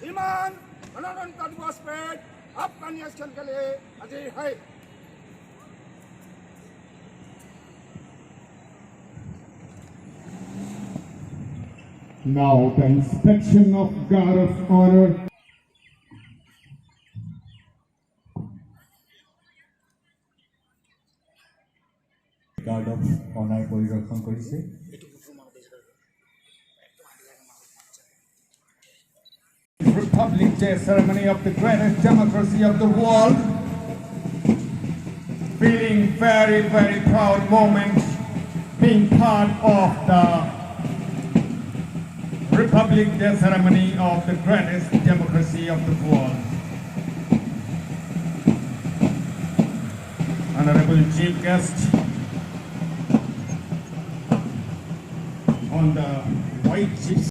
ईमान मनोरंजन का दिवस पे आपका निरीक्षण के लिए अजय है। Now the inspection of guard of honor. Guard of honor পরিদর্শন করেছে। Republic Day ceremony of the greatest democracy of the world. Feeling very, very proud moment being part of the Republic Day ceremony of the greatest democracy of the world. Honorable Chief Guest on the white chief